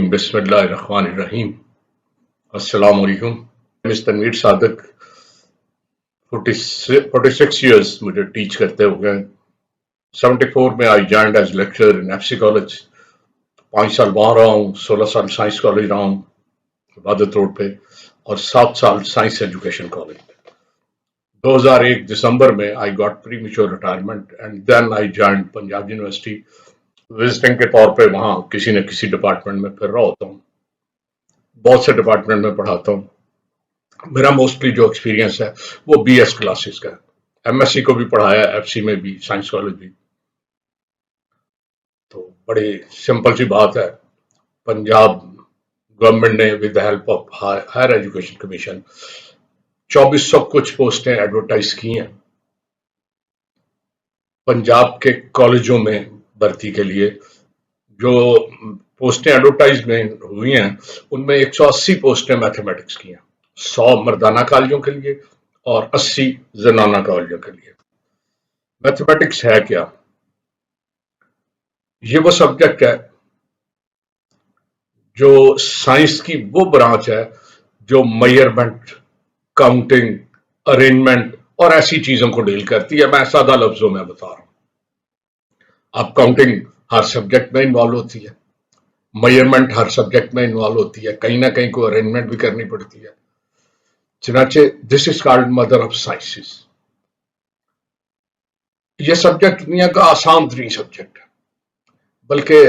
बिस्मिल्लाहिर्रहमानिर्रहीम। अस्सलाम वालेकुम। मिस तनवीर सादिक 46 years मुझे टीच करते हो गए। 74 में I joined as lecturer in FC college. 5 साल वहां रहा हूँ, 16 साल साइंस कॉलेज रहा हूँ इबादत रोड पे, और 7 साल साइंस एजुकेशन कॉलेज। 2001 दिसंबर में I got premature retirement and then I joined Punjab university visiting के तौर पे। वहां किसी न किसी डिपार्टमेंट में फिर रहा होता हूँ, बहुत से डिपार्टमेंट में पढ़ाता हूँ। मेरा मोस्टली जो एक्सपीरियंस है वो बीएस क्लासेस का है। एमएससी को भी पढ़ाया, एफसी में भी, साइंस कॉलेज भी। तो बड़ी सिंपल सी बात है, पंजाब गवर्नमेंट ने with the help of higher education commission 2400 कुछ पोस्टें एडवर्टाइज की हैं पंजाब के कॉलेजों में भर्ती के लिए। जो पोस्टें एडवर्टाइजमेंट हुई हैं उनमें 180 पोस्टें मैथमेटिक्स की हैं, 100 मर्दाना कॉलेजों के लिए और 80 जनाना कॉलेजों के लिए। मैथमेटिक्स है क्या? ये वो सब्जेक्ट है जो साइंस की वो ब्रांच है जो मेजरमेंट, काउंटिंग, अरेंजमेंट और ऐसी चीजों को डील करती है। मैं सादा लफ्जों में बता रहा हूं। अब काउंटिंग हर सब्जेक्ट में इन्वॉल्व होती है, मेजरमेंट हर सब्जेक्ट में इन्वॉल्व होती है, कहीं ना कहीं कोई अरेंजमेंट भी करनी पड़ती है। चनाचे this is called mother of sciences. ये सब्जेक्ट दुनिया का आसान तरीन सब्जेक्ट है, बल्कि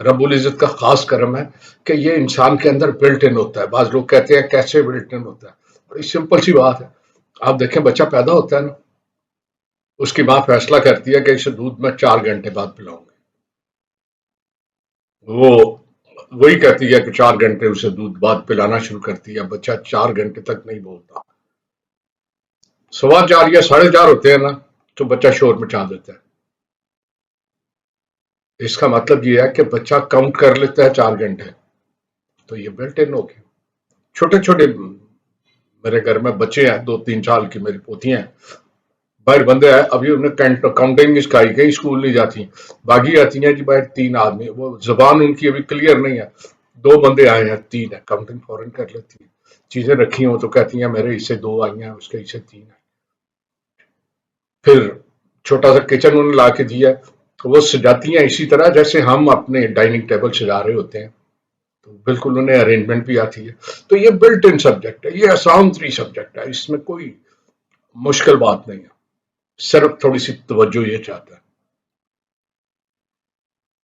रब्बुल इज़्ज़त का खास करम है कि ये इंसान के अंदर बिल्ट इन होता है। बाज लोग कहते हैं कैसे बिल्ट इन होता है, बड़ी सिंपल सी बात है। आप देखें, बच्चा पैदा होता है ना, उसकी माँ फैसला करती है कि इसे दूध में 4 घंटे बाद पिलाऊंगी। वो वही कहती है कि 4 घंटे उसे दूध बाद पिलाना शुरू करती है। बच्चा 4 घंटे तक नहीं बोलता। 4:15 या 4:30 होते हैं ना, तो बच्चा शोर मचा देता है। इसका मतलब ये है कि बच्चा काउंट कर लेता है 4 घंटे, तो ये बिल्ट इन हो गया। छोटे छोटे मेरे घर में बच्चे हैं, 2-3 साल की मेरी पोतियां हैं, बाहर बंदे हैं, अभी उन्हें काउंटिंग नहीं सिखाई, कहीं स्कूल नहीं जाती, भागी आती हैं जी बाहर 3 आदमी, वो जबान उनकी अभी क्लियर नहीं है। 2 बंदे आए हैं, 3 है, काउंटिंग फौरन कर लेती है। चीजें रखी हो तो कहती हैं मेरे हिस्से 2 आई हैं, उसके हिस्से 3 है। फिर छोटा सा किचन उन्हें ला के दिया, तो वो सजाती हैं इसी तरह जैसे हम अपने डाइनिंग टेबल सजा रहे होते हैं। तो बिल्कुल उन्हें अरेंजमेंट भी आती है। तो ये बिल्ट इन सब्जेक्ट है, ये आसान तरी सब्जेक्ट है, इसमें कोई मुश्किल बात नहीं है, सिर्फ थोड़ी सी तवज्जो ये चाहता है।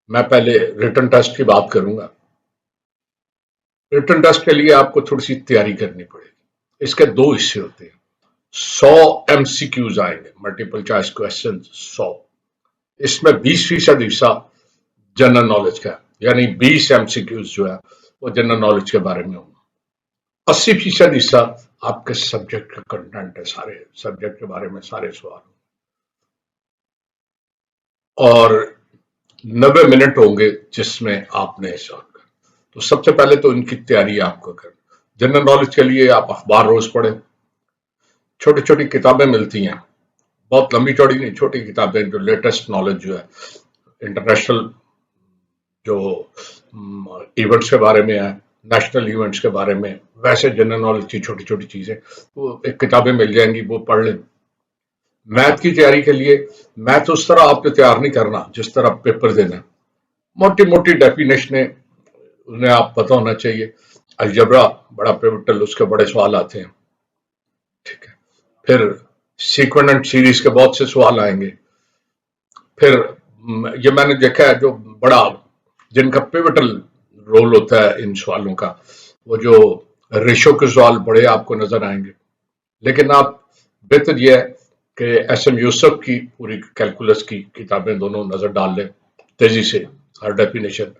मैं पहले रिटन टेस्ट की बात करूंगा। रिटन टेस्ट के लिए आपको थोड़ी सी तैयारी करनी पड़ेगी। इसके 2 हिस्से होते हैं। 100 एमसीक्यूज आएंगे, मल्टीपल चॉइस क्वेश्चन 100। इसमें 20% हिस्सा जनरल नॉलेज का है, यानी 20 एमसीक्यूज जो है वो जनरल नॉलेज के बारे में होगा। 80% हिस्सा आपके सब्जेक्ट का कंटेंट है, सारे सब्जेक्ट के बारे में सारे सवाल, और 90 मिनट होंगे जिसमें आपने सॉल्व कर। तो सबसे पहले तो इनकी तैयारी आपको कर। जनरल नॉलेज के लिए आप अखबार रोज पढ़ें, छोटी छोटी किताबें मिलती हैं, बहुत लंबी चौड़ी नहीं, छोटी किताबें जो लेटेस्ट नॉलेज जो है, इंटरनेशनल जो इवेंट्स के बारे में है, नेशनल इवेंट्स के बारे में, वैसे जनरल नॉलेज की छोटी छोटी चीजें वो एक किताबें मिल जाएंगी, वो पढ़ लें। मैथ की तैयारी के लिए मैथ उस तरह आपको तैयार नहीं करना जिस तरह पेपर देना, मोटी मोटी डेफिनेशनें उन्हें आप पता होना चाहिए। अलजबरा बड़ा पिवटल, उसके बड़े सवाल आते हैं, ठीक है। फिर सीक्वेंट सीरीज के बहुत से सवाल आएंगे। फिर ये मैंने देखा है जो बड़ा जिनका पिवटल रोल होता है इन सवालों का, वो जो रेशो के सवाल बड़े आपको नजर आएंगे। लेकिन आप बेहतर यह है कि एस एम यूसुफ की पूरी कैलकुलस की किताबें दोनों नजर डाल लें तेजी से, हर डेफिनेशन।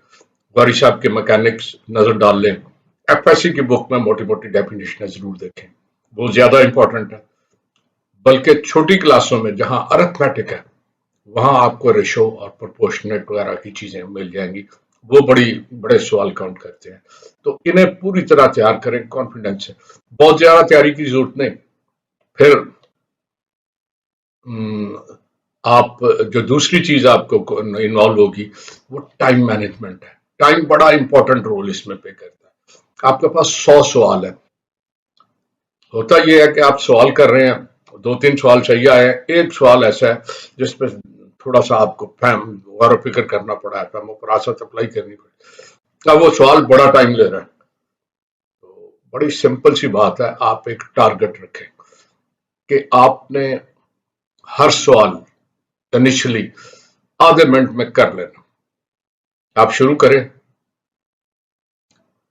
गौरी साहब के मैकेनिक्स नजर डाल लें। एफएससी की बुक में मोटी मोटी डेफिनेशन जरूर देखें, वो ज्यादा इंपॉर्टेंट है। बल्कि छोटी क्लासों में जहां अरिथमेटिक है वहां आपको रेशो और प्रोपोर्शनेट वगैरह की चीजें मिल जाएंगी, वो बड़े सवाल काउंट करते हैं। तो इन्हें पूरी तरह तैयार करें कॉन्फिडेंस से, बहुत ज्यादा तैयारी की जरूरत नहीं। फिर आप जो दूसरी चीज आपको इन्वॉल्व होगी वो टाइम मैनेजमेंट है। टाइम बड़ा इंपॉर्टेंट रोल इसमें पे करता है। आपके पास 100 सवाल है, होता ये है कि आप सवाल कर रहे हैं, दो तीन सवाल सही आए हैं, एक सवाल ऐसा है जिसपे थोड़ा सा आपको फहम गौर व फिक्र करना पड़ा है, फहम फरासत अप्लाई करनी पड़ी, अब वो सवाल बड़ा टाइम ले रहा है। तो बड़ी सिंपल सी बात है, आप एक टारगेट रखें कि आपने हर सवाल इनिशियली आधे मिनट में कर लेना। आप शुरू करें,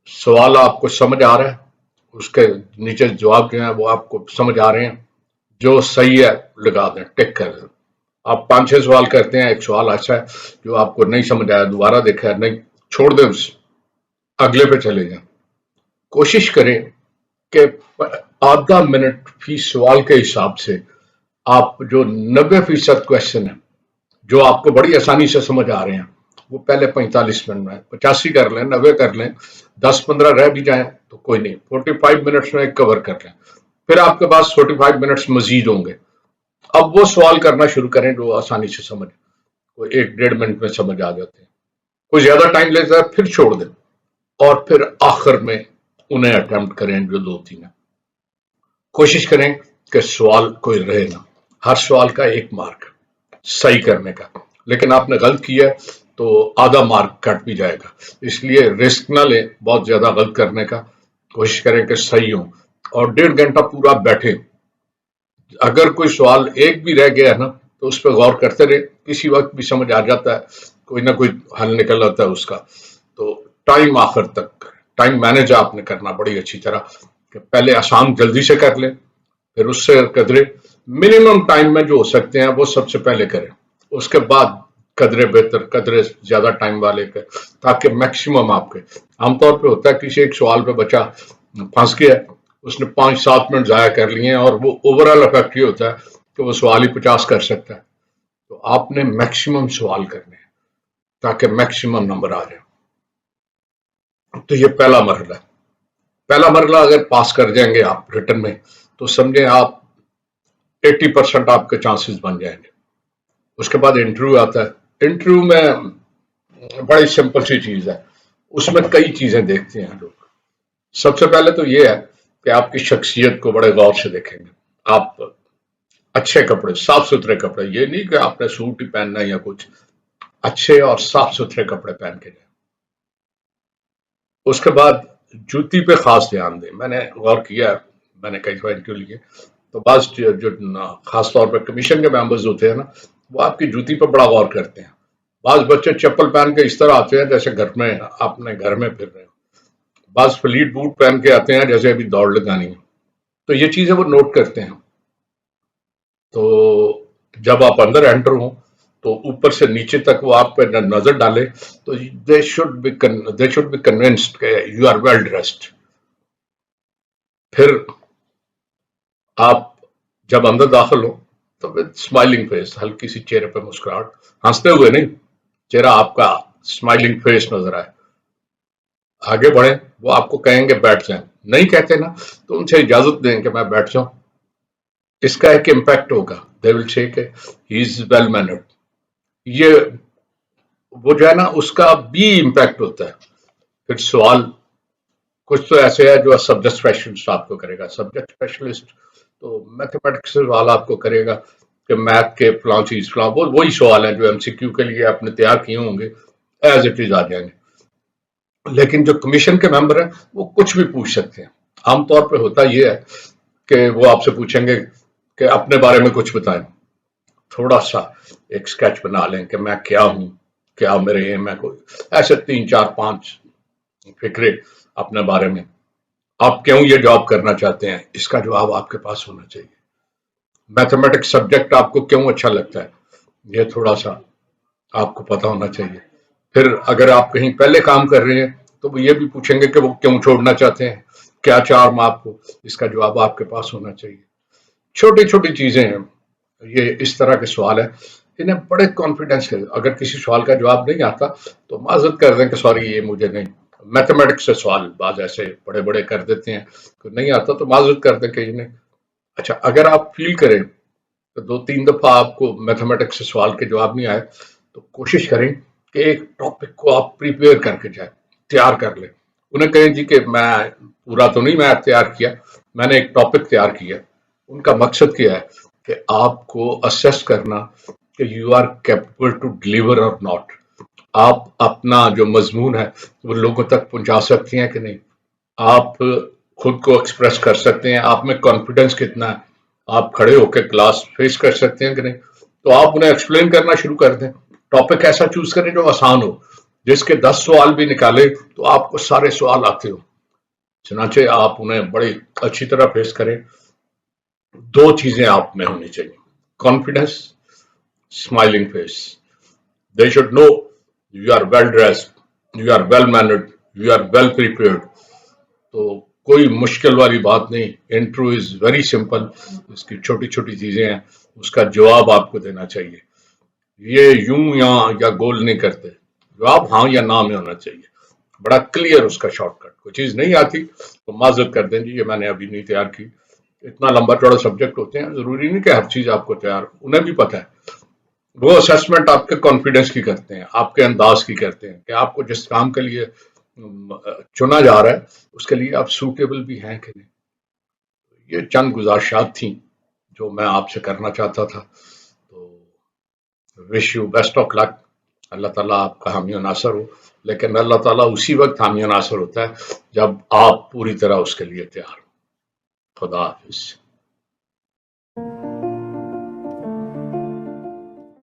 सवाल आपको समझ आ रहा है, उसके नीचे जवाब जो है वो आपको समझ आ रहे हैं, जो सही है लगा दें, टिक कर दें। आप 5-6 सवाल करते हैं, एक सवाल ऐसा है जो आपको नहीं समझ आया, दोबारा देखा है नहीं, छोड़ दें, उस अगले पे चले जाएं। कोशिश करें कि आधा मिनट फी सवाल के हिसाब से आप जो 90% क्वेश्चन है जो आपको बड़ी आसानी से समझ आ रहे हैं, वो पहले 45 मिनट में 85 कर लें, 90 कर लें, 10-15 रह भी जाएं तो कोई नहीं, 45 मिनट्स में कवर कर लें। फिर आपके पास 45 मिनट्स मजीद होंगे। अब वो सवाल करना शुरू करें जो आसानी से समझ, वो 1-1.5 मिनट में समझ आ जाते हैं। कोई ज्यादा टाइम लेता है फिर छोड़ दें, और फिर आखिर में उन्हें अटेम्प्ट करें जो 2-3 है। कोशिश करें कि सवाल कोई रहे ना, हर सवाल का 1 मार्क सही करने का, लेकिन आपने गलत किया तो आधा मार्क कट भी जाएगा, इसलिए रिस्क ना लें बहुत ज्यादा गलत करने का। कोशिश करें कि सही हो, और 1.5 घंटा पूरा बैठे। अगर कोई सवाल एक भी रह गया है ना तो उस पर गौर करते रहे, किसी वक्त भी समझ आ जाता है, कोई ना कोई हल निकल आता है उसका। तो टाइम आखिर तक टाइम मैनेज आपने करना बड़ी अच्छी तरह, कि पहले आसान जल्दी से कर लें, फिर उससे कदरे मिनिमम टाइम में जो हो सकते हैं वो सबसे पहले करें, उसके बाद कदरे बेहतर, कदरे ज्यादा टाइम वाले कर, ताकि मैक्सिमम आपके। आमतौर पे होता है किसी एक सवाल पे बच्चा फंस गया, उसने 5-7 मिनट जाया कर लिए हैं, और वो ओवरऑल इफेक्ट ये होता है कि वो सवाल ही 50 कर सकता है। तो आपने मैक्सिमम सवाल करने हैं ताकि मैक्सिमम नंबर आ जाए। तो ये पहला मरहला है। पहला मरहला अगर पास कर जाएंगे आप रिटर्न में, तो समझे आप 80% आपके चांसेस बन जाएंगे। उसके बाद इंटरव्यू आता है। इंटरव्यू में बड़ी सिंपल सी चीज है, उसमें कई चीजें देखते हैं लोग। सबसे पहले तो ये है कि आपकी शख्सियत को बड़े गौर से देखेंगे। आप अच्छे कपड़े, साफ सुथरे कपड़े, ये नहीं कि आपने सूट ही पहनना है या कुछ, अच्छे और साफ सुथरे कपड़े पहन के जाए। उसके बाद जूती पे खास ध्यान दें। मैंने गौर किया है, मैंने कई बार इंटरव्यू लिए, तो बस जो खास तौर पर कमीशन के मेंबर्स होते हैं ना, वो आपकी जूती पर बड़ा गौर करते हैं। बाज बच्चे चप्पल पहन के इस तरह आते हैं जैसे घर में अपने घर में फिर रहे हो, बाज फ्लीट बूट पहन के आते हैं जैसे अभी दौड़ लगानी है। तो ये चीजें वो नोट करते हैं। तो जब आप अंदर एंटर हो तो ऊपर से नीचे तक वो आप पे नजर डाले, तो दे शुड बी कन्विंस्ड कि यू आर वेल ड्रेस्ड। फिर आप जब अंदर दाखिल हो तो विद स्माइलिंग फेस, हल्की सी चेहरे पे मुस्कुराहट, हंसते हुए नहीं, चेहरा आपका स्माइलिंग फेस नजर आए। आगे बढ़े, वो आपको कहेंगे बैठ जाएं, नहीं कहते ना तो उनसे इजाजत दें कि मैं बैठ जाऊं, इसका एक इम्पैक्ट होगा। दे विल से कि ही इज वेल मैनर्ड। ये वो जो है ना उसका भी इम्पैक्ट होता है। फिर सवाल कुछ तो ऐसे है जो सब्जेक्ट स्पेशलिस्ट आपको करेगा। सब्जेक्ट स्पेशलिस्ट तो मैथमेटिक्स से सवाल आपको करेगा कि मैथ के फलां चीज फलां, वो वही सवाल है जो एमसीक्यू के लिए आपने तैयार किए होंगे, एज इट इज आ जाएंगे। लेकिन जो कमीशन के मेंबर हैं वो कुछ भी पूछ सकते हैं। आमतौर पे होता ये है कि वो आपसे पूछेंगे कि अपने बारे में कुछ बताएं, थोड़ा सा एक स्केच बना लें कि मैं क्या हूं, क्या मेरे एम है, कोई ऐसे 3-4-5 फिक्रे अपने बारे में, आप क्यों ये जॉब करना चाहते हैं, इसका जवाब आपके पास होना चाहिए। मैथमेटिक्स सब्जेक्ट आपको क्यों अच्छा लगता है, ये थोड़ा सा आपको पता होना चाहिए। फिर अगर आप कहीं पहले काम कर रहे हैं तो वो ये भी पूछेंगे कि वो क्यों छोड़ना चाहते हैं, क्या चार्म आपको, इसका जवाब आपके पास होना चाहिए। छोटी छोटी चीजें हैं, ये इस तरह के सवाल है, इन्हें बड़े कॉन्फिडेंस के, अगर किसी सवाल का जवाब नहीं आता तो माजरत कर दें कि सॉरी ये मुझे नहीं। मैथमेटिक्स से सवाल बाज ऐसे बड़े बड़े कर देते हैं, तो नहीं आता तो माजरत कर दें कि इन्हें। अच्छा, अगर आप फील करें तो 2-3 दफा आपको मैथमेटिक्स से सवाल के जवाब नहीं आए, तो कोशिश करें کہ ایک ٹاپک کو آپ پریپیئر کر کے جائیں، تیار کر لیں. انہیں کہیں جی کہ میں پورا تو نہیں میں تیار کیا، میں نے ایک ٹاپک تیار کیا. ان کا مقصد کیا ہے کہ آپ کو اسیس کرنا کہ you are capable to deliver or not. آپ اپنا جو مضمون ہے وہ لوگوں تک پہنچا سکتے ہیں کہ نہیں، آپ خود کو ایکسپریس کر سکتے ہیں، آپ میں کانفیڈنس کتنا ہے، آپ کھڑے ہو کے کلاس فیس کر سکتے ہیں کہ نہیں. تو آپ انہیں ایکسپلین کرنا شروع کر دیں. ٹاپک ایسا چوز کریں جو آسان ہو، جس کے 10 سوال بھی نکالے تو آپ کو سارے سوال آتے ہو. چنانچہ آپ انہیں بڑی اچھی طرح فیس کریں. دو چیزیں آپ میں ہونی چاہیے: confidence, smiling face. They should know you are well dressed, you are well mannered, you are well prepared. تو کوئی مشکل والی بات نہیں. Intro is very simple. اس کی چھوٹی چھوٹی چیزیں ہیں، اس کا جواب آپ کو دینا چاہیے. یہ یوں یا گول نہیں کرتے. جواب ہاں یا نہ میں ہونا چاہیے، بڑا کلیئر اس کا شارٹ کٹ. کوئی چیز نہیں آتی تو معذرت کر دیں جی یہ میں نے ابھی نہیں تیار کی. اتنا لمبا چوڑا سبجیکٹ ہوتے ہیں، ضروری نہیں کہ ہر چیز آپ کو تیار، انہیں بھی پتہ ہے. وہ اسیسمنٹ آپ کے کانفیڈنس کی کرتے ہیں، آپ کے انداز کی کرتے ہیں کہ آپ کو جس کام کے لیے چنا جا رہا ہے اس کے لیے آپ سوٹیبل بھی ہیں کہ نہیں. یہ چند گزارشات تھیں جو میں آپ سے کرنا چاہتا تھا. تو وش یو بیسٹ آف لک. اللہ تعالیٰ آپ کا حامی و ناصر ہو. لیکن اللہ تعالیٰ اسی وقت حامی و ناصر ہوتا ہے جب آپ پوری طرح اس کے لیے تیار ہو. خدا حافظ.